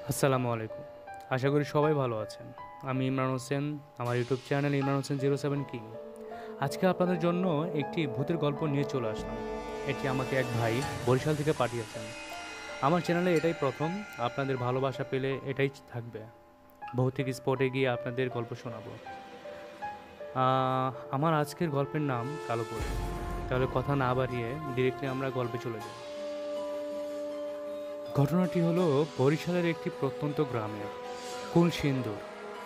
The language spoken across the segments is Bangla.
আসসালামু আলাইকুম। আশা করি সবাই ভালো আছেন। আমি ইমরান হোসেন, আমার YouTube channel Imran Hossain 07 king. আজকে আপনাদের জন্য একটি ভূতের গল্প নিয়ে চলে আসলাম। এটি আমাকে এক ভাই বরিশাল থেকে পাঠিয়েছেন। আমার চ্যানেলে এটাই প্রথম, আপনাদের ভালোবাসা পেলে এটাই থাকবে। ভৌতিক স্পটে গিয়ে আপনাদের গল্প শোনাবো। আমার আজকের গল্পের নাম কালোপুরী। তাহলে কথা না বাড়িয়ে ডিরেক্টলি আমরা গল্পে চলে যাই। ঘটনাটি হলো বরিশালের একটি প্রত্যন্ত গ্রামের কুলসিন্দুর।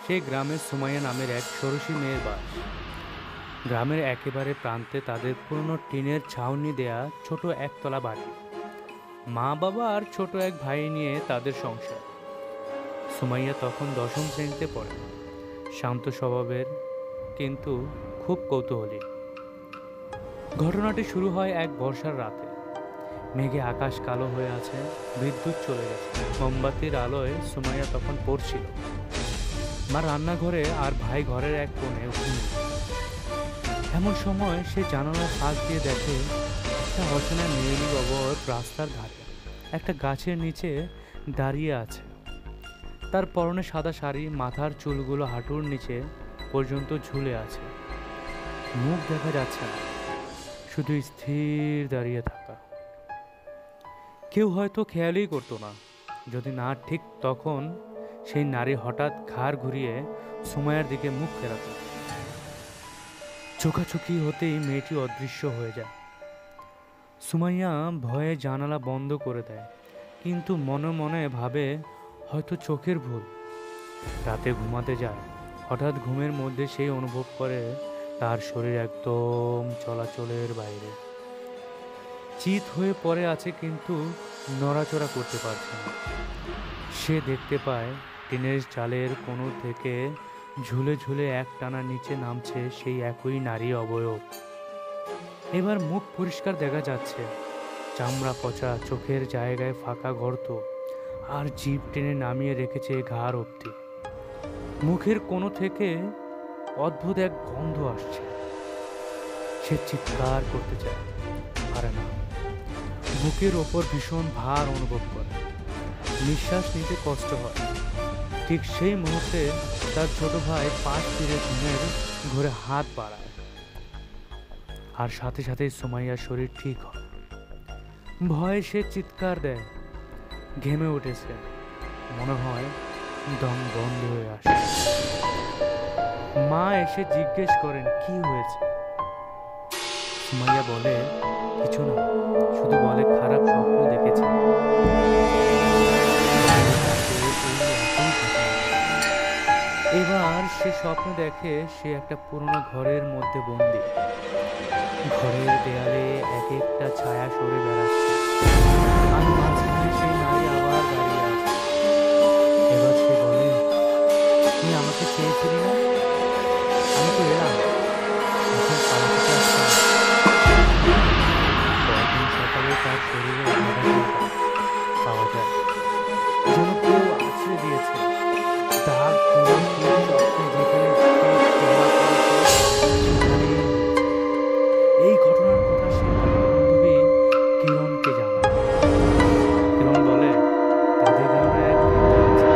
সেই গ্রামে সুমাইয়া নামের এক ষোড়শী মেয়ের বাস। গ্রামের একেবারে প্রান্তে তাদের পুরনো টিনের ছাউনি দেয়া ছোট একতলা বাড়ি। মা বাবা আর ছোট এক ভাই নিয়ে তাদের সংসার। সুমাইয়া তখন দশম শ্রেণীতে পড়ে। শান্ত স্বভাবের, কিন্তু খুব কৌতূহলী। ঘটনাটি শুরু হয় এক বর্ষার রাতে। মেঘে আকাশ কালো হয়ে আছে, বিদ্যুৎ চলে গেছে। মোমবাতির আলোয় সুমাইয়া তখন পড়ছিল। মা রান্নাঘরে আর ভাই ঘরের এক কোণে ঘুমিয়ে। এমন সময় সে জানালার ফাঁক দিয়ে দেখে একটা অচেনা মেয়েলি অবয়ব রাস্তার ধারে একটা গাছের নিচে দাঁড়িয়ে আছে। তার পরনে সাদা শাড়ি, মাথার চুলগুলো হাঁটুর নিচে পর্যন্ত ঝুলে আছে। মুখ দেখা যাচ্ছে না, শুধু স্থির দাঁড়িয়ে থাকা। কেউ হয়তো খেয়ালই করতো না, যদি না ঠিক তখন সেই নারী হঠাৎ ঘাড় ঘুরিয়ে সুমাইয়ার দিকে মুখ ফেরাত। চোখাচোখি হতেই মেয়েটি অদৃশ্য হয়ে যায়। সুমাইয়া ভয়ে জানালা বন্ধ করে দেয়, কিন্তু মনে মনে ভাবে হয়তো চোখের ভুল। রাতে ঘুমাতে যায়, হঠাৎ ঘুমের মধ্যে সেই অনুভব করে তার শরীর একদম চলাচলের বাইরে। চিত হয়ে পড়ে আছে, কিন্তু নড়াচড়া করতে পারছে না। সে দেখতে পায় টিনের চালের কোণর থেকে ঝুলে ঝুলে এক টানা নিচে নামছে সেই একই নারী অবয়ব। এবার মুখ পরিষ্কার দেখা যাচ্ছে, চামড়া পচা, চোখের জায়গায় ফাঁকা গর্ত, আর জিভ টেনে নামিয়ে রেখেছে ঘাড় অবধি। মুখের কোণো থেকে অদ্ভুত এক গন্ধ আসছে। সে চিৎকার করতে চায়, পারে না। বুকের ওপর ভীষণ ভার অনুভব করে, নিঃশ্বাস নিতে কষ্ট হয়। ঠিক সেই মুহূর্তে তার ছোট ভাই পাশ ফিরে ঘুমের ঘরে হাত বাড়ায়, আর সাথে সাথে সুমাইয়ার শরীর ঠিক হয়। ভয়ে সে চিৎকার দেয়, ঘেমে উঠেছে, মনে হয় দম বন্ধ হয়ে আসে। মা এসে জিজ্ঞেস করেন কি হয়েছে। সুমাইয়া বলে কিছু না, শুধু বলে খারাপ স্বপ্ন দেখেছে। এবার সে স্বপ্ন দেখে সে একটা পুরনো ঘরের মধ্যে বন্দি। ঘরের দেয়ালে এক একটা ছায়া সরে বেড়াচ্ছে, আর মাঝখানে সেই নারী আবার দাঁড়িয়ে আছে। এবার সে বলে, তুই আমাকে চেয়েছিলি না, আমি তো এলাম, এখন পালাতে চাচ্ছি না। পরদিন সকালে তার শরীরে পাওয়া যায়, যেন কেউ আছড়ে দিয়েছে। দাগ, স্বপ্নে যেখানে এই ঘটনার কথা সে বান্ধবী কিরণকে জানায়। কিরণ বলে তাদের গ্রামে এক বৃদ্ধা আছে,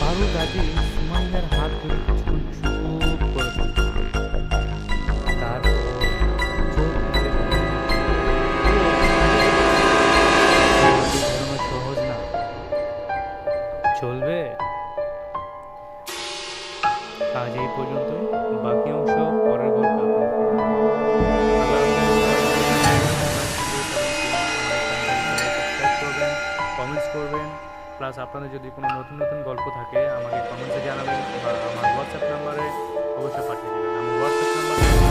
পারু দাদি সুমাইয়ার হাত ধরে কিছুক্ষণ চুপ করে থাকে। তারপর চোখ মেলে বলে, "ধর্ম সহজ না, চলবে।" আজ এই পর্যন্ত, বাকি অংশ পরের গল্পে কমেন্টস করবেন। প্লাস আপনাদের যদি কোনো নতুন নতুন গল্প থাকে আমাকে কমেন্টসে জানাবেন, বা আমার হোয়াটসঅ্যাপ নাম্বারে অবশ্যই পাঠিয়ে দেবেন। আমার হোয়াটসঅ্যাপ নাম্বার